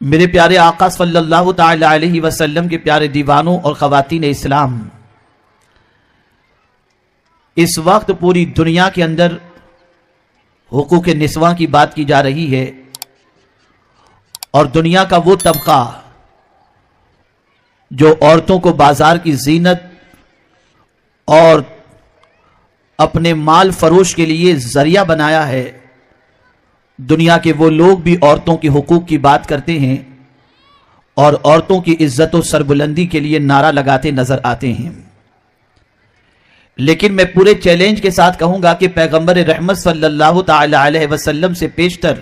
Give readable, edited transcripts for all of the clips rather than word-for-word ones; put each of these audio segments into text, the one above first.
میرے پیارے آقا صلی اللہ تعالی علیہ وسلم کے پیارے دیوانوں اور خواتین اسلام، اس وقت پوری دنیا کے اندر حقوق نسواں کی بات کی جا رہی ہے، اور دنیا کا وہ طبقہ جو عورتوں کو بازار کی زینت اور اپنے مال فروش کے لیے ذریعہ بنایا ہے، دنیا کے وہ لوگ بھی عورتوں کے حقوق کی بات کرتے ہیں اور عورتوں کی عزت و سربلندی کے لیے نعرہ لگاتے نظر آتے ہیں۔ لیکن میں پورے چیلنج کے ساتھ کہوں گا کہ پیغمبر رحمت صلی اللہ تعالی علیہ وسلم سے پیشتر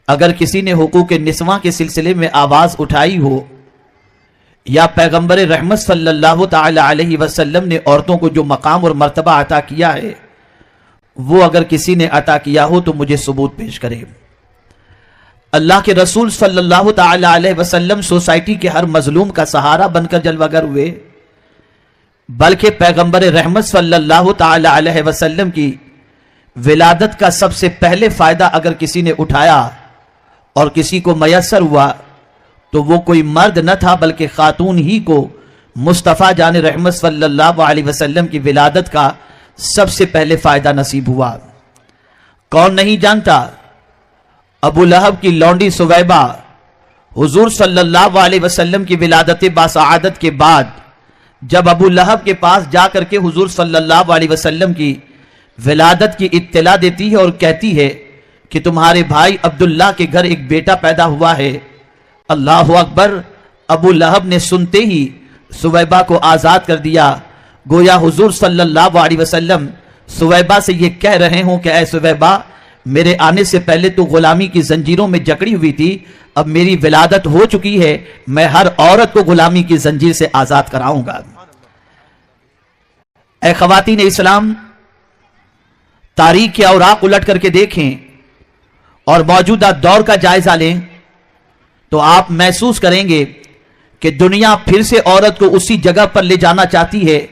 اگر کسی نے حقوق نسواں کے سلسلے میں آواز اٹھائی ہو، یا پیغمبر رحمت صلی اللہ تعالی علیہ وسلم نے عورتوں کو جو مقام اور مرتبہ عطا کیا ہے وہ اگر کسی نے عطا کیا ہو تو مجھے ثبوت پیش کرے۔ اللہ کے رسول صلی اللہ تعالی علیہ وسلم سوسائٹی کے ہر مظلوم کا سہارا بن کر جلوہ گر ہوئے، بلکہ پیغمبر رحمت صلی اللہ تعالی علیہ وسلم کی ولادت کا سب سے پہلے فائدہ اگر کسی نے اٹھایا اور کسی کو میسر ہوا تو وہ کوئی مرد نہ تھا بلکہ خاتون ہی کو مصطفیٰ جان رحمت صلی اللہ علیہ وسلم کی ولادت کا سب سے پہلے فائدہ نصیب ہوا۔ کون نہیں جانتا، ابو لہب کی لونڈی سویبہ حضور صلی اللہ علیہ وسلم کی ولادت باسعادت کے بعد جب ابو لہب کے پاس جا کر کے حضور صلی اللہ علیہ وسلم کی ولادت کی اطلاع دیتی ہے اور کہتی ہے کہ تمہارے بھائی عبداللہ کے گھر ایک بیٹا پیدا ہوا ہے۔ اللہ اکبر! ابو لہب نے سنتے ہی سویبہ کو آزاد کر دیا، گویا حضور صلی اللہ علیہ وسلم سویبہ سے یہ کہہ رہے ہوں کہ اے سویبہ، میرے آنے سے پہلے تو غلامی کی زنجیروں میں جکڑی ہوئی تھی، اب میری ولادت ہو چکی ہے، میں ہر عورت کو غلامی کی زنجیر سے آزاد کراؤں گا۔ اے خواتین اسلام، تاریخ کے اوراق الٹ کر کے دیکھیں اور موجودہ دور کا جائزہ لیں تو آپ محسوس کریں گے کہ دنیا پھر سے عورت کو اسی جگہ پر لے جانا چاہتی ہے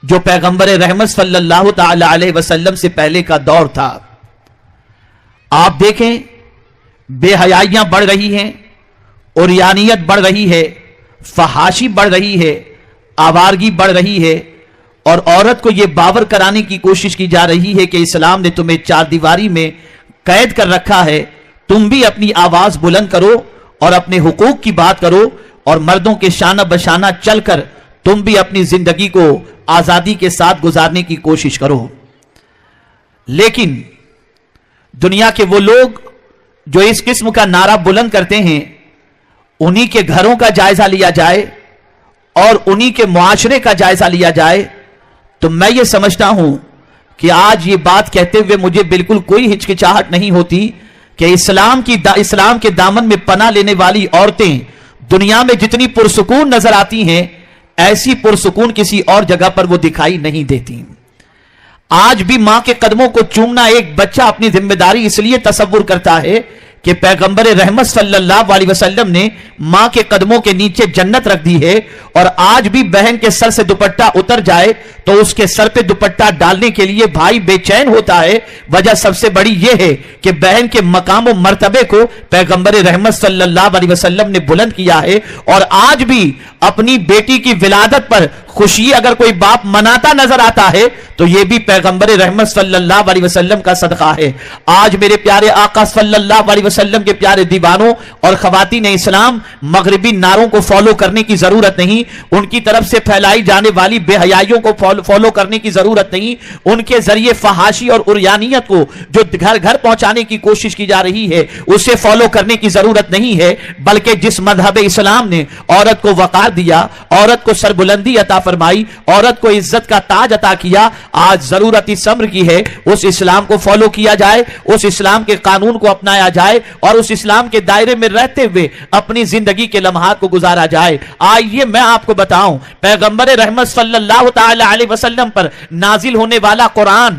جو پیغمبر رحمت صلی اللہ تعالی علیہ وسلم سے پہلے کا دور تھا۔ آپ دیکھیں، بے حیائیاں بڑھ رہی ہیں، عریانیت بڑھ رہی ہے، فحاشی بڑھ رہی ہے، آوارگی بڑھ رہی ہے، اور عورت کو یہ باور کرانے کی کوشش کی جا رہی ہے کہ اسلام نے تمہیں چار دیواری میں قید کر رکھا ہے، تم بھی اپنی آواز بلند کرو اور اپنے حقوق کی بات کرو، اور مردوں کے شانہ بشانہ چل کر تم بھی اپنی زندگی کو آزادی کے ساتھ گزارنے کی کوشش کرو۔ لیکن دنیا کے وہ لوگ جو اس قسم کا نعرہ بلند کرتے ہیں، انہی کے گھروں کا جائزہ لیا جائے اور انہی کے معاشرے کا جائزہ لیا جائے تو میں یہ سمجھتا ہوں کہ آج یہ بات کہتے ہوئے مجھے بالکل کوئی ہچکچاہٹ نہیں ہوتی کہ اسلام کے دامن میں پناہ لینے والی عورتیں دنیا میں جتنی پرسکون نظر آتی ہیں، ایسی پرسکون کسی اور جگہ پر وہ دکھائی نہیں دیتی۔ آج بھی ماں کے قدموں کو چومنا ایک بچہ اپنی ذمہ داری اس لیے تصور کرتا ہے کہ پیغمبر رحمت صلی اللہ علیہ وسلم نے ماں کے قدموں کے نیچے جنت رکھ دی ہے، اور آج بھی بہن کے سر سے دوپٹہ اتر جائے تو اس کے سر پہ دوپٹہ ڈالنے کے لیے بھائی بے چین ہوتا ہے۔ وجہ سب سے بڑی یہ ہے کہ بہن کے مقام و مرتبے کو پیغمبر رحمت صلی اللہ علیہ وسلم نے بلند کیا ہے، اور آج بھی اپنی بیٹی کی ولادت پر خوشی اگر کوئی باپ مناتا نظر آتا ہے تو یہ بھی پیغمبر رحمت صلی اللہ علیہ وسلم کا صدقہ ہے۔ آج میرے پیارے آقا صلی اللہ علیہ وسلم کے پیارے دیوانوں اور خواتین اسلام، مغربی نعروں کو فالو کرنے کی ضرورت نہیں، ان کی طرف سے پھیلائی جانے والی بے حیائیوں کو فالو کرنے کی ضرورت نہیں، ان کے ذریعے فحاشی اور عریانیت کو جو گھر گھر پہنچانے کی کوشش کی جا رہی ہے اسے فالو کرنے کی ضرورت نہیں ہے، بلکہ جس مذہب اسلام نے عورت کو وقار دیا، عورت کو سربلندی عطا فرمائی، عورت کو عزت کا تاج عطا کیا، آج ضرورت اس امر کی ہے اس اسلام کو فالو کیا جائے، اس اسلام کے قانون کو اپنایا جائے، اور اس اسلام کے دائرے میں رہتے ہوئے اپنی زندگی کے لمحات کو گزارا جائے۔ آئیے میں آپ کو بتاؤں، پیغمبر رحمت صلی اللہ تعالی علیہ وسلم پر نازل ہونے والا قرآن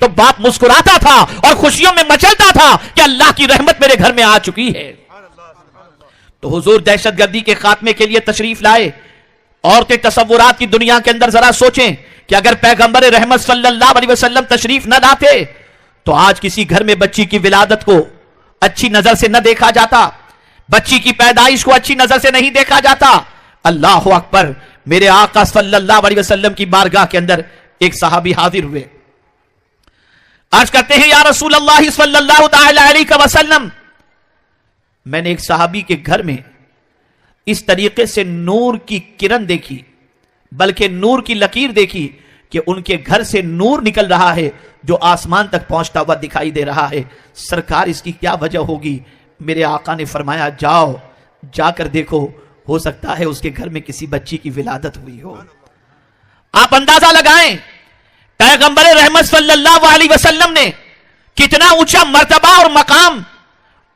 تو باپ مسکراتا تھا اور خوشیوں میں مچلتا تھا کہ اللہ کی رحمت میرے گھر میں آ چکی ہے۔ تو حضور دہشت گردی کے خاتمے کے لیے تشریف لائے۔ عورتیں تصورات کی دنیا کے اندر ذرا سوچیں کہ اگر پیغمبر رحمت صلی اللہ علیہ وسلم تشریف نہ لاتے تو آج کسی گھر میں بچی کی ولادت کو اچھی نظر سے نہ دیکھا جاتا، بچی کی پیدائش کو اچھی نظر سے نہیں دیکھا جاتا۔ اللہ اکبر، میرے آقا صلی اللہ علیہ وسلم کی بارگاہ کے اندر ایک صحابی حاضر ہوئے، عرض کرتے ہیں یا رسول اللہ صلی اللہ تعالی علیہ وسلم، میں نے ایک صحابی کے گھر میں اس طریقے سے نور کی کرن دیکھی، بلکہ نور کی لکیر دیکھی کہ ان کے گھر سے نور نکل رہا ہے جو آسمان تک پہنچتا ہوا دکھائی دے رہا ہے، سرکار اس کی کیا وجہ ہوگی؟ میرے آقا نے فرمایا جاؤ، جا کر دیکھو، ہو سکتا ہے اس کے گھر میں کسی بچی کی ولادت ہوئی ہو۔ آپ اندازہ لگائیں پیغمبر رحمت صلی اللہ علیہ وسلم نے کتنا اونچا مرتبہ اور مقام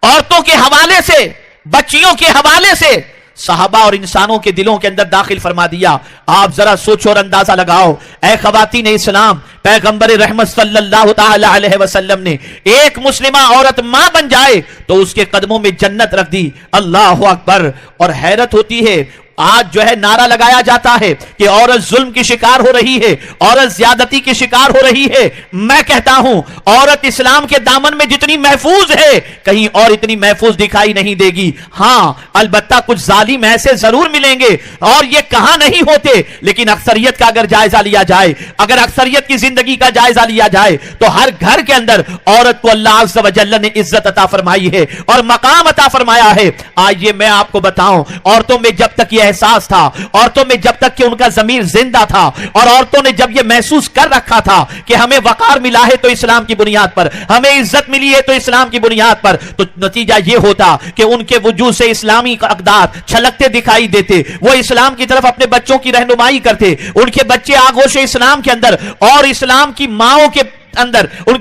عورتوں کے حوالے سے، بچیوں کے حوالے سے صحابہ اور انسانوں کے دلوں کے اندر داخل فرما دیا۔ آپ ذرا سوچو اور اندازہ لگاؤ، اے خواتین اسلام، پیغمبر رحمت صلی اللہ تعالی علیہ وسلم نے ایک مسلمہ عورت ماں بن جائے تو اس کے قدموں میں جنت رکھ دی۔ اللہ اکبر! اور حیرت ہوتی ہے، آج جو ہے نعرہ لگایا جاتا ہے کہ عورت ظلم کی شکار ہو رہی ہے، عورت زیادتی کی شکار ہو رہی ہے۔ میں کہتا ہوں عورت اسلام کے دامن میں جتنی محفوظ ہے کہیں اور اتنی محفوظ دکھائی نہیں دے گی۔ ہاں البتہ کچھ ظالم ایسے ضرور ملیں گے اور یہ کہاں نہیں ہوتے، لیکن اکثریت کا اگر جائزہ لیا جائے، اگر اکثریت کی زندگی کا جائزہ لیا جائے تو ہر گھر کے اندر عورت کو اللہ عز و جل نے عزت عطا فرمائی ہے اور مقام عطا فرمایا ہے۔ آئیے میں آپ کو بتاؤں، عورتوں میں جب تک یہ احساس تھا، عورتوں میں جب تک کہ ان کا ضمیر زندہ تھا اور عورتوں نے جب یہ محسوس کر رکھا تھا کہ ہمیں وقار ملا ہے تو اسلام کی بنیاد پر، ہمیں عزت ملی ہے تو اسلام کی بنیاد پر، تو نتیجہ یہ ہوتا کہ ان کے وجود سے اسلامی اقدار چھلکتے دکھائی دیتے، وہ اسلام کی طرف اپنے بچوں کی رہنمائی کرتے، ان کے بچے آغوش اسلام کے اندر اور اسلام کی ماؤں کے اندر ان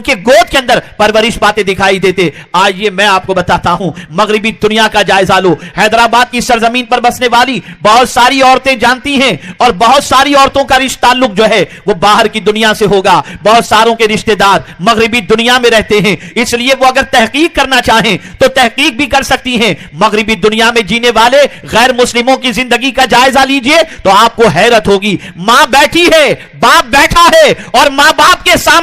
کے گود کے اندر پرورش پاتے دکھائی دیتے۔ آئیے میں آپ کو بتاتا ہوں، مغربی دنیا کا جائزہ لو، حیدرآباد کی سرزمین پر بسنے والی بہت ساری عورتیں جانتی ہیں اور بہت ساری عورتوں کا رشتہ تعلق جو ہے وہ باہر کی دنیا سے ہوگا، بہت ساروں کے رشتہ دار مغربی دنیا میں رہتے ہیں، اس لیے وہ اگر تحقیق کرنا چاہیں تو تحقیق بھی کر سکتی ہیں۔ مغربی دنیا میں جینے والے غیر مسلموں کی زندگی کا جائزہ لیجئے تو آپ کو حیرت ہوگی، ماں بیٹھی ہے، باپ بیٹھا ہے اور ماں باپ کے سامنے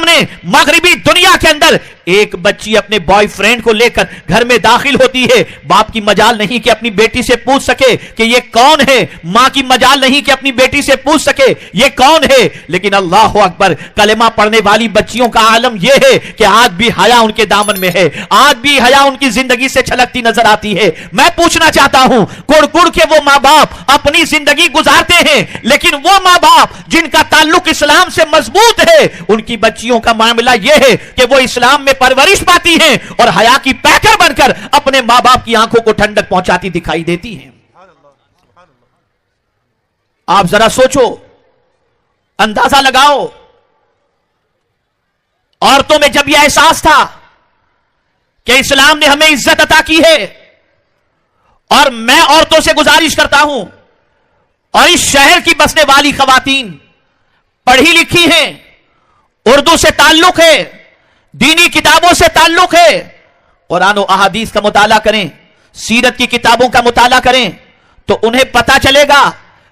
مغربی دنیا کے اندر ایک بچی اپنے بوائے فرینڈ کو لے کر گھر میں داخل ہوتی ہے، باپ کی مجال نہیں کہ اپنی بیٹی سے پوچھ سکے کہ یہ کون ہے، ماں کی مجال نہیں کہ اپنی بیٹی سے پوچھ سکے یہ کون ہے، لیکن اللہ اکبر، کلمہ پڑھنے والی بچیوں کا عالم یہ ہے کہ آج بھی حیا ان کے دامن میں ہے، آج بھی حیا ان کی زندگی سے چھلکتی نظر آتی ہے۔ میں پوچھنا چاہتا ہوں، کڑ کڑ کے وہ ماں باپ اپنی زندگی گزارتے ہیں، لیکن وہ ماں باپ جن کا تعلق اسلام سے مضبوط ہے ان کی بچیوں کا معاملہ یہ ہے کہ وہ اسلام میں پرورش پاتی ہیں اور حیا کی پیکر بن کر اپنے ماں باپ کی آنکھوں کو ٹھنڈک پہنچاتی دکھائی دیتی ہیں۔ آپ ذرا سوچو، اندازہ لگاؤ، عورتوں میں جب یہ احساس تھا کہ اسلام نے ہمیں عزت عطا کی ہے، اور میں عورتوں سے گزارش کرتا ہوں اور اس شہر کی بسنے والی خواتین پڑھی لکھی ہیں، اردو سے تعلق ہے، دینی کتابوں سے تعلق ہے، قرآن و احادیث کا مطالعہ کریں، سیرت کی کتابوں کا مطالعہ کریں تو انہیں پتا چلے گا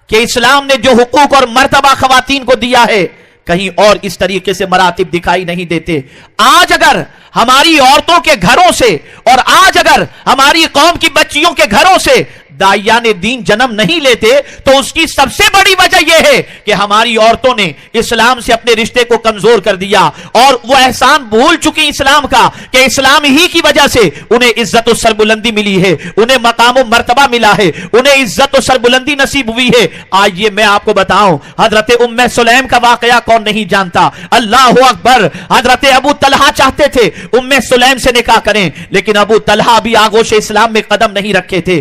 کہ اسلام نے جو حقوق اور مرتبہ خواتین کو دیا ہے کہیں اور اس طریقے سے مراتب دکھائی نہیں دیتے۔ آج اگر ہماری عورتوں کے گھروں سے اور آج اگر ہماری قوم کی بچیوں کے گھروں سے داعیان دین جنم نہیں لیتے تو اس کی سب سے بڑی وجہ یہ ہے کہ ہماری عورتوں نے اسلام سے اپنے رشتے کو کمزور کر دیا اور وہ احسان بھول چکی اسلام کا کہ اسلام ہی کی وجہ سے انہیں عزت و سربلندی ملی ہے، انہیں مقام و مرتبہ ملا ہے، انہیں عزت و سربلندی نصیب ہوئی ہے۔ آئیے میں آپ کو بتاؤں، حضرت ام سلیم کا واقعہ کون نہیں جانتا؟ اللہ اکبر! حضرت ابو طلحہ چاہتے تھے ام سلیم سے نکاح کریں، لیکن ابو طلحہ بھی آغوش اسلام میں قدم نہیں رکھے تھے،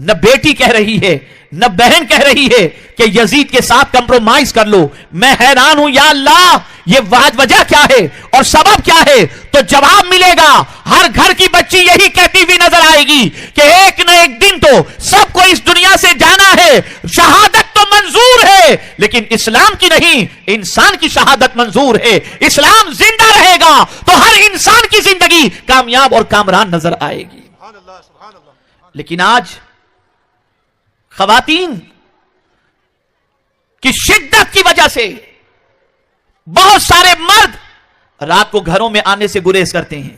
نہ بیٹی کہہ رہی ہے نہ بہن کہہ رہی ہے کہ یزید کے ساتھ کمپرومائز کر لو. میں حیران ہوں یا اللہ یہ وجہ کیا ہے اور سبب کیا ہے؟ تو جواب ملے گا. ہر گھر کی بچی یہی کہتی ہوئی نظر آئے گی کہ ایک نہ ایک دن تو سب کو اس دنیا سے جانا ہے. شہادت تو منظور ہے لیکن اسلام کی نہیں، انسان کی شہادت منظور ہے. اسلام زندہ رہے گا تو ہر انسان کی زندگی کامیاب اور کامران نظر آئے گی. لیکن آج خواتین کی شدت کی وجہ سے بہت سارے مرد رات کو گھروں میں آنے سے گریز کرتے ہیں،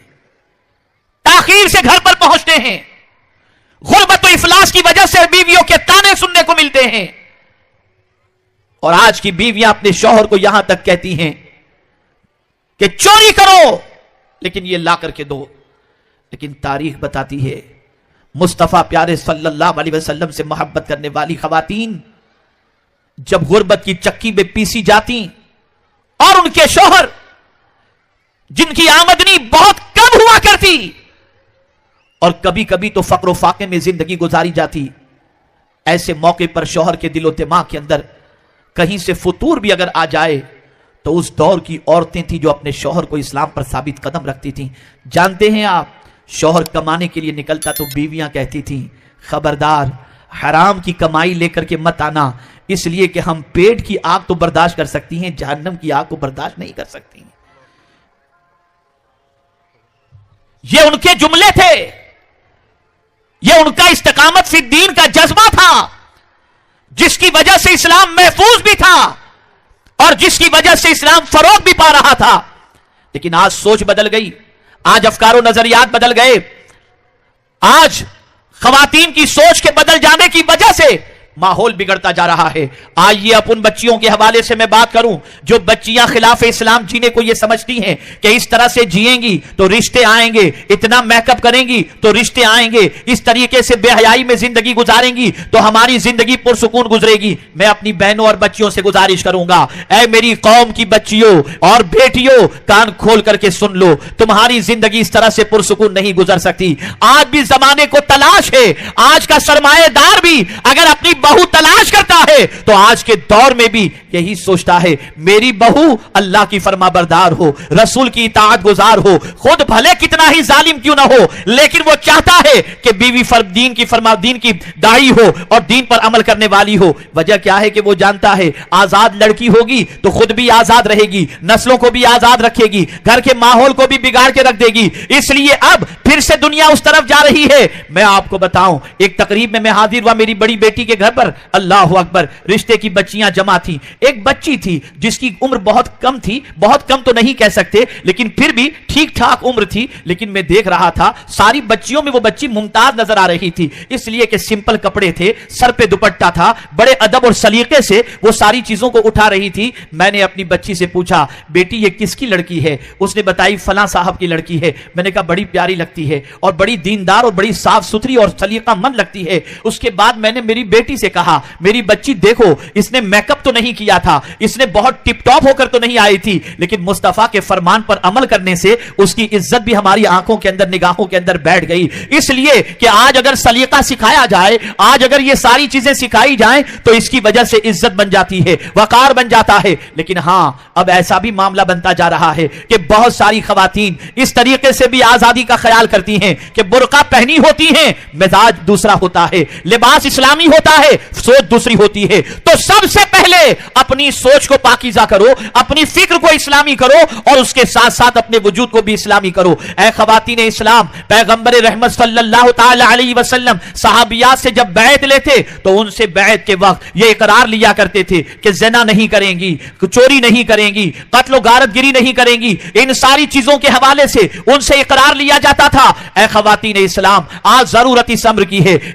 تاخیر سے گھر پر پہنچتے ہیں. غربت و افلاس کی وجہ سے بیویوں کے تانے سننے کو ملتے ہیں. اور آج کی بیویاں اپنے شوہر کو یہاں تک کہتی ہیں کہ چوری کرو لیکن یہ لا کر کے دو. لیکن تاریخ بتاتی ہے مصطفیٰ پیارے صلی اللہ علیہ وسلم سے محبت کرنے والی خواتین جب غربت کی چکی میں پیسی جاتی اور ان کے شوہر جن کی آمدنی بہت کم ہوا کرتی اور کبھی کبھی تو فقر و فاقے میں زندگی گزاری جاتی، ایسے موقع پر شوہر کے دل و دماغ کے اندر کہیں سے فطور بھی اگر آ جائے تو اس دور کی عورتیں تھیں جو اپنے شوہر کو اسلام پر ثابت قدم رکھتی تھیں. جانتے ہیں آپ شوہر کمانے کے لیے نکلتا تو بیویاں کہتی تھیں خبردار حرام کی کمائی لے کر کے مت آنا، اس لیے کہ ہم پیٹ کی آگ تو برداشت کر سکتی ہیں، جہنم کی آگ کو برداشت نہیں کر سکتی. یہ ان کے جملے تھے، یہ ان کا استقامت فی الدین کا جذبہ تھا جس کی وجہ سے اسلام محفوظ بھی تھا اور جس کی وجہ سے اسلام فروغ بھی پا رہا تھا. لیکن آج سوچ بدل گئی، آج افکار و نظریات بدل گئے. آج خواتین کی سوچ کے بدل جانے کی وجہ سے ماحول بگڑتا جا رہا ہے. آئیے اپن بچیوں کے حوالے سے میں بات کروں. جو بچیاں خلاف اسلام جینے کو یہ سمجھتی ہیں کہ اس طرح سے جیئیں گی تو رشتے آئیں گے، اتنا میک اپ کریں گی تو رشتے آئیں گے، اس طریقے سے بے حیائی میں زندگی گزاریں گی تو ہماری زندگی پرسکون گزرے گی. میں اپنی بہنوں اور بچیوں سے گزارش کروں گا، اے میری قوم کی بچیوں اور بیٹیوں کان کھول کر کے سن لو، تمہاری زندگی اس طرح سے پرسکون نہیں گزر سکتی. آج بھی زمانے کو تلاش ہے، آج کا سرمایہ دار بھی اگر اپنی بہو تلاش کرتا ہے تو آج کے دور میں بھی یہی سوچتا ہے میری بہو اللہ کی فرما بردار ہو، رسول کی اطاعت گزار ہو، خود بھلے کتنا ہی ظالم کیوں نہ ہو لیکن وہ چاہتا ہے کہ بیوی دین کی فرما دین کی داعی ہو اور دین پر عمل کرنے والی ہو. وجہ کیا ہے کہ وہ جانتا ہے آزاد لڑکی ہوگی تو خود بھی آزاد رہے گی، نسلوں کو بھی آزاد رکھے گی، گھر کے ماحول کو بھی بگاڑ کے رکھ دے گی. اس لیے اب پھر سے دنیا اس طرف جا رہی ہے. میں آپ کو بتاؤں ایک تقریب میں حاضر ہوا میری بڑی بیٹی کے گھر پر، اللہ اکبر، رشتے کی بچیاں جمع تھی. ایک بچی تھی جس کی عمر بہت کم تھی، بہت کم تو نہیں کہہ سکتے لیکن پھر بھی ٹھیک ٹھاک عمر تھی. لیکن میں دیکھ رہا تھا ساری بچیوں میں وہ بچی ممتاز نظر آ رہی تھی، اس لیے کہ سمپل کپڑے تھے، سر پہ دوپٹہ تھا، بڑے ادب اور سلیقے سے وہ ساری چیزوں کو اٹھا رہی تھی. میں نے اپنی بچی سے پوچھا بیٹی یہ کس کی لڑکی ہے؟ اس نے بتائی فلاں صاحب کی لڑکی ہے. میں نے کہا بڑی پیاری لگتی ہے اور بڑی دیندار اور بڑی صاف ستھری اور سلیقہ مند لگتی ہے. اس کے بعد میں نے میری بیٹی سے کہا میری بچی دیکھو اس نے میک اپ تو نہیں کیا تھا، اس نے بہت ٹپ ٹاپ ہو کر تو نہیں آئی تھی لیکن مصطفیٰ کے فرمان پر عمل کرنے سے اس کی عزت بھی ہماری آنکھوں کے اندر نگاہوں کے اندر بیٹھ گئی. اس لیے کہ آج اگر سلیقہ سکھایا جائے، آج اگر یہ ساری چیزیں سکھائی جائیں تو اس کی وجہ سے عزت بن جاتی ہے، وقار بن جاتا ہے. لیکن ہاں اب ایسا بھی معاملہ بنتا جا رہا ہے کہ بہت ساری خواتین اس طریقے سے بھی آزادی کا خیال کرتی ہیں کہ برقع پہنی ہوتی ہیں، مزاج دوسرا ہوتا ہے، لباس اسلامی ہوتا ہے، سوچ دوسری ہوتی ہے. تو سب سے پہلے اپنی سوچ کو پاکیزہ کرو، اپنی فکر کو اسلامی کرو اور اس کے ساتھ ساتھ اپنے وجود کو بھی اسلامی کرو. اے خواتین اسلام، پیغمبر رحمت صلی اللہ تعالی علیہ وسلم صحابیات سے جب بیعت لیتے تو ان سے بیعت کے وقت یہ اقرار لیا کرتے تھے کہ زنا نہیں کریں گی، چوری نہیں کریں گی، قتل و غارت گری نہیں کریں گی. ان ساری چیزوں کے حوالے سے ان سے اقرار لیا جاتا تھا. اے خواتین اسلام، آج ضرورت اس امر کی ہے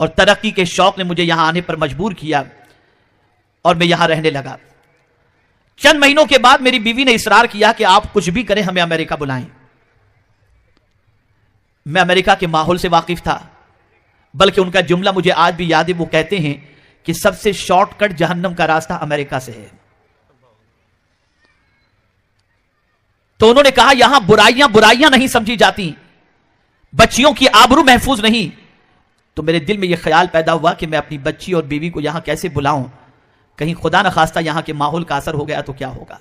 اور ترقی کے شوق نے مجھے یہاں آنے پر مجبور کیا اور میں یہاں رہنے لگا۔ چند مہینوں کے بعد میری بیوی نے اصرار کیا کہ آپ کچھ بھی کریں ہمیں امریکہ بلائیں۔ میں امریکہ کے ماحول سے واقف تھا، بلکہ ان کا جملہ مجھے آج بھی یاد ہے، وہ کہتے ہیں کہ سب سے شارٹ کٹ جہنم کا راستہ امریکہ سے ہے۔ تو انہوں نے کہا یہاں برائیاں نہیں سمجھی جاتی، بچیوں کی آبرو محفوظ نہیں۔ تو میرے دل میں یہ خیال پیدا ہوا کہ میں اپنی بچی اور بیوی کو یہاں کیسے بلاؤں، کہیں خدا نہ خواستہ یہاں کے ماحول کا اثر ہو گیا تو کیا ہوگا۔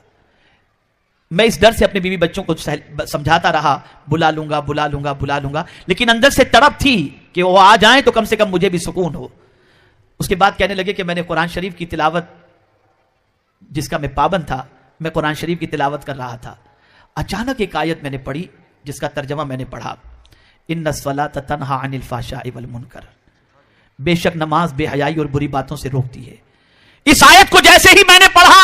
میں اس ڈر سے اپنے بیوی بچوں کو سمجھاتا رہا، بلا لوں گا، لیکن اندر سے تڑپ تھی کہ وہ آ جائیں تو کم سے کم مجھے بھی سکون ہو۔ اس کے بعد کہنے لگے کہ میں نے قرآن شریف کی تلاوت، جس کا میں پابند تھا، میں قرآن شریف کی تلاوت کر رہا تھا۔ اچانک ایک آیت میں نے پڑھی جس کا ترجمہ میں نے پڑھا، ان الصلاۃ تنہی عن الفحشاء والمنکر، بے شک نماز بے حیائی اور بری باتوں سے روکتی ہے۔ اس آیت کو جیسے ہی میں نے پڑھا،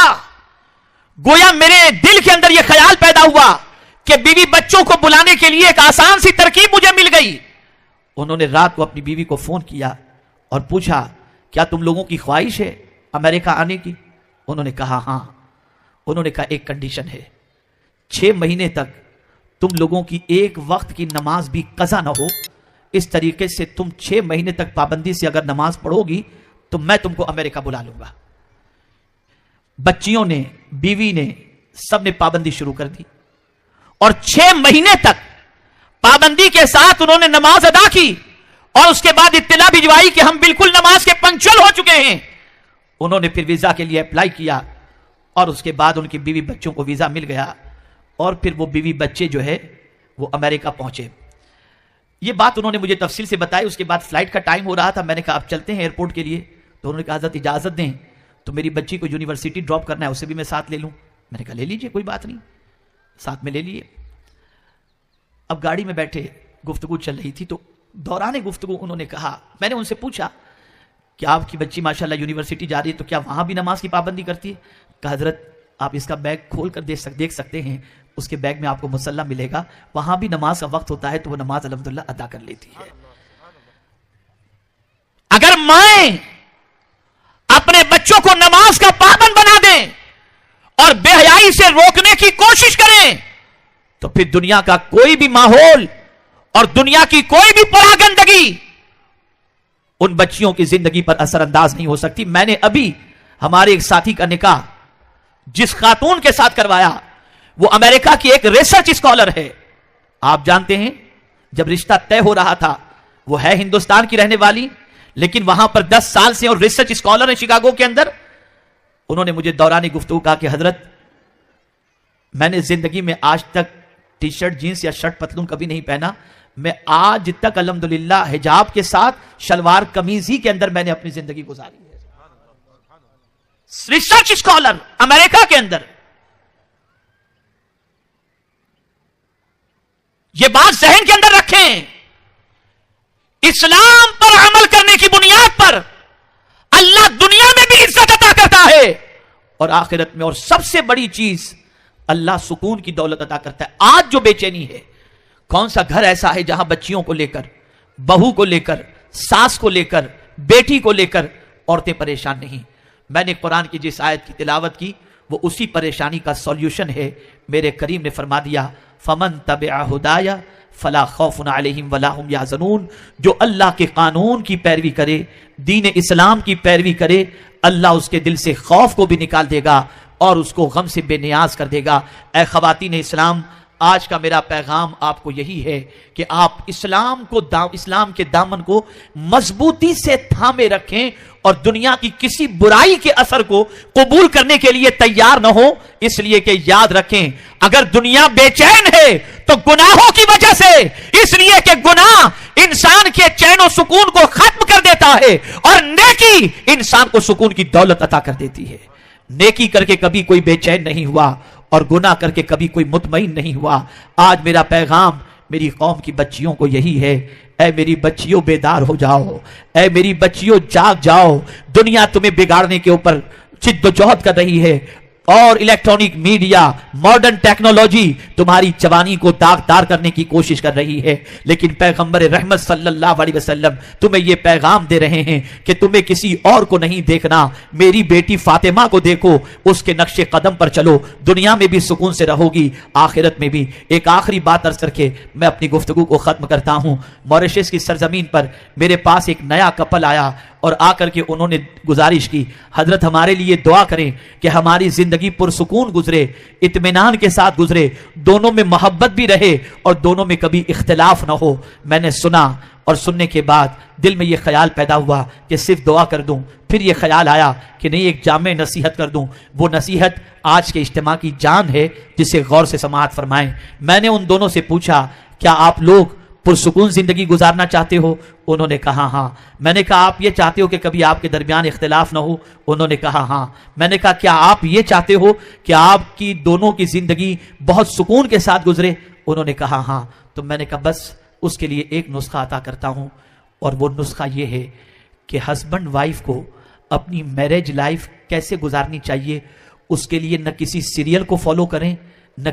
گویا میرے دل کے اندر یہ خیال پیدا ہوا کہ بیوی بچوں کو بلانے کے لیے ایک آسان سی ترکیب مجھے مل گئی۔ انہوں نے رات کو اپنی بیوی کو فون کیا اور پوچھا کیا تم لوگوں کی خواہش ہے امریکہ آنے کی؟ انہوں نے کہا ہاں۔ انہوں نے کہا ایک کنڈیشن ہے، 6 مہینے تک تم لوگوں کی ایک وقت کی نماز بھی قضا نہ ہو۔ اس طریقے سے تم 6 مہینے تک پابندی سے اگر نماز پڑھو گی تو میں تم کو امریکہ بلا لوں گا۔ بچیوں نے، بیوی نے، سب نے پابندی شروع کر دی اور 6 مہینے تک پابندی کے ساتھ انہوں نے نماز ادا کی، اور اس کے بعد اطلاع بھجوائی کہ ہم بالکل نماز کے پنچول ہو چکے ہیں۔ انہوں نے پھر ویزا کے لیے اپلائی کیا اور اس کے بعد ان کی بیوی بچوں کو ویزا مل گیا، اور پھر وہ بیوی بچے جو ہے وہ امریکہ پہنچے۔ یہ بات انہوں نے مجھے تفصیل سے بتائی۔ اس کے بعد فلائٹ کا ٹائم ہو رہا تھا، میں نے کہا اب چلتے ہیں ایئرپورٹ کے لیے۔ تو انہوں نے کہا حضرت اجازت دیں تو میری بچی کو یونیورسٹی ڈراپ کرنا ہے، اسے بھی میں ساتھ لے لوں۔ میں نے کہا لے لیجئے، کوئی بات نہیں، ساتھ میں لے لیے۔ اب گاڑی میں بیٹھے گفتگو چل رہی تھی، تو دوران گفتگو انہوں نے کہا، میں نے ان سے پوچھا کہ آپ کی بچی ماشاءاللہ یونیورسٹی جا رہی ہے تو کیا وہاں بھی نماز کی پابندی کرتی ہے؟ کہا حضرت آپ اس کا بیگ کھول کر دیکھ سکتے ہیں، اس کے بیگ میں آپ کو مصلی ملے گا، وہاں بھی نماز کا وقت ہوتا ہے تو وہ نماز الحمدللہ ادا کر لیتی ہے۔ اگر مائیں اپنے بچوں کو نماز کا پابند بنا دیں اور بے حیائی سے روکنے کی کوشش کریں تو پھر دنیا کا کوئی بھی ماحول اور دنیا کی کوئی بھی پراگندگی ان بچیوں کی زندگی پر اثر انداز نہیں ہو سکتی۔ میں نے ابھی ہمارے ایک ساتھی کا نکاح جس خاتون کے ساتھ کروایا، وہ امریکہ کی ایک ریسرچ اسکالر ہے۔ آپ جانتے ہیں جب رشتہ طے ہو رہا تھا، وہ ہے ہندوستان کی رہنے والی، لیکن وہاں پر 10 سال سے اور ریسرچ اسکالر ہیں شکاگو کے اندر۔ انہوں نے مجھے دوران گفتگو کہا کہ حضرت میں نے زندگی میں آج تک ٹی شرٹ جینس یا شرٹ پتلون کبھی نہیں پہنا، میں آج تک الحمدللہ حجاب کے ساتھ شلوار قمیض ہی کے اندر میں نے اپنی زندگی گزاری ہے۔ ریسرچ اسکالر امریکہ کے اندر۔ یہ بات ذہن کے اندر رکھیں، اسلام پر عمل کرنے کی بنیاد پر اللہ دنیا میں بھی عزت عطا کرتا ہے اور آخرت میں، اور سب سے بڑی چیز اللہ سکون کی دولت عطا کرتا ہے۔ آج جو بے چینی ہے، کون سا گھر ایسا ہے جہاں بچیوں کو لے کر، بہو کو لے کر، ساس کو لے کر، بیٹی کو لے کر عورتیں پریشان نہیں؟ میں نے قرآن کی جس آیت کی تلاوت کی وہ اسی پریشانی کا سولیوشن ہے۔ میرے کریم نے فرما دیا فمن تبع ہدایا فلا خوف علیہم ولا هم یحزنون، جو اللہ کے قانون کی پیروی کرے، دین اسلام کی پیروی کرے، اللہ اس کے دل سے خوف کو بھی نکال دے گا اور اس کو غم سے بے نیاز کر دے گا۔ اے خواتین اسلام، آج کا میرا پیغام آپ کو یہی ہے کہ آپ اسلام کے دامن کو مضبوطی سے تھامے رکھیں اور دنیا کی کسی برائی کے اثر کو قبول کرنے کے لیے تیار نہ ہو، اس لیے کہ یاد رکھیں اگر دنیا بے چین ہے تو گناہوں کی وجہ سے، اس لیے کہ گناہ انسان کے چین و سکون کو ختم کر دیتا ہے اور نیکی انسان کو سکون کی دولت عطا کر دیتی ہے۔ نیکی کر کے کبھی کوئی بے چین نہیں ہوا اور گناہ کر کے کبھی کوئی مطمئن نہیں ہوا۔ آج میرا پیغام میری قوم کی بچیوں کو یہی ہے، اے میری بچیوں بیدار ہو جاؤ، اے میری بچیوں جاگ جاؤ۔ دنیا تمہیں بگاڑنے کے اوپر جد و جہد کر رہی ہے اور الیکٹرانک میڈیا، ماڈرن ٹیکنالوجی تمہاری جوانی کو داغدار کرنے کی کوشش کر رہی ہے، لیکن پیغمبر رحمت صلی اللہ علیہ وسلم تمہیں یہ پیغام دے رہے ہیں کہ تمہیں کسی اور کو نہیں دیکھنا، میری بیٹی فاطمہ کو دیکھو، اس کے نقش قدم پر چلو، دنیا میں بھی سکون سے رہو گی، آخرت میں بھی۔ ایک آخری بات عرض کر کے میں اپنی گفتگو کو ختم کرتا ہوں۔ موریشس کی سرزمین پر میرے پاس ایک نیا کپل آیا اور آ کر کے انہوں نے گزارش کی، حضرت ہمارے لیے دعا کریں کہ ہماری زندگی پرسکون گزرے، اطمینان کے ساتھ گزرے، دونوں میں محبت بھی رہے اور دونوں میں کبھی اختلاف نہ ہو۔ میں نے سنا اور سننے کے بعد دل میں یہ خیال پیدا ہوا کہ صرف دعا کر دوں، پھر یہ خیال آیا کہ نہیں، ایک جامع نصیحت کر دوں۔ وہ نصیحت آج کے اجتماع کی جان ہے، جسے غور سے سماعت فرمائیں۔ میں نے ان دونوں سے پوچھا، کیا آپ لوگ پرسکون زندگی گزارنا چاہتے ہو؟ انہوں نے کہا ہاں۔ میں نے کہا آپ یہ چاہتے ہو کہ کبھی آپ کے درمیان اختلاف نہ ہو؟ انہوں نے کہا ہاں۔ میں نے کہا کیا آپ یہ چاہتے ہو کہ آپ کی دونوں کی زندگی بہت سکون کے ساتھ گزرے؟ انہوں نے کہا ہاں۔ تو میں نے کہا بس اس کے لیے ایک نسخہ عطا کرتا ہوں، اور وہ نسخہ یہ ہے کہ ہسبینڈ وائف کو اپنی میرج لائف کیسے گزارنی چاہیے، اس کے لیے نہ کسی سیریل کو فالو کریں، نہ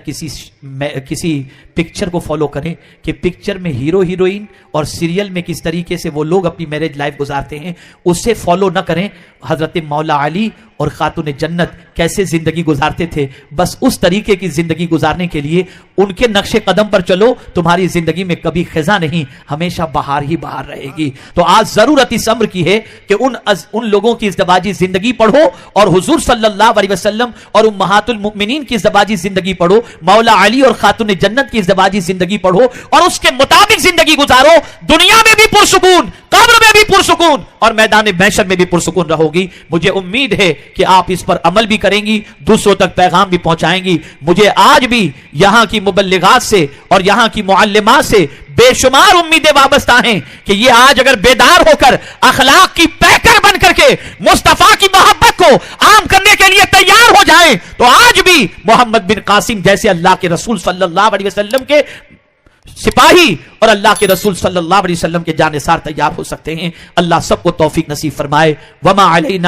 کسی پکچر کو فالو کریں کہ پکچر میں ہیرو ہیروئن اور سیریل میں کس طریقے سے وہ لوگ اپنی میرج لائف گزارتے ہیں، اسے فالو نہ کریں۔ حضرت مولا علی اور خاتون جنت کیسے زندگی گزارتے تھے، بس اس طریقے کی زندگی گزارنے کے لیے ان کے نقش قدم پر چلو، تمہاری زندگی میں کبھی خزاں نہیں، ہمیشہ بہار ہی بہار رہے گی۔ تو آج ضرورت اس امر کی ہے کہ ان لوگوں کی ازدواجی زندگی پڑھو اور حضور صلی اللہ علیہ وسلم اور امہات المؤمنین کی ازدواجی زندگی پڑھو، مولا علی اور خاتون جنت کی ازدواجی زندگی پڑھو اور اس کے مطابق زندگی گزارو، دنیا میں بھی پرسکون، قبر میں بھی پرسکون اور میدان محشر میں بھی پرسکون رہو گی۔ مجھے امید ہے کہ آپ اس پر عمل بھی کریں گی، دوسروں تک پیغام بھی پہنچائیں گی۔ مجھے آج بھی یہاں کی مبلغات سے اور یہاں کی معلمات سے بے شمار امیدیں وابستہ ہیں کہ یہ آج اگر بیدار ہو کر اخلاق کی پیکر بن کر کے مصطفیٰ کی محبت کو عام کرنے کے لیے تیار ہو جائیں تو آج بھی محمد بن قاسم جیسے اللہ کے رسول صلی اللہ علیہ وسلم کے سپاہی اور اللہ کے رسول صلی اللہ علیہ وسلم کے جانثار تیار ہو سکتے ہیں۔ اللہ سب کو توفیق نصیب فرمائے۔ وما علینا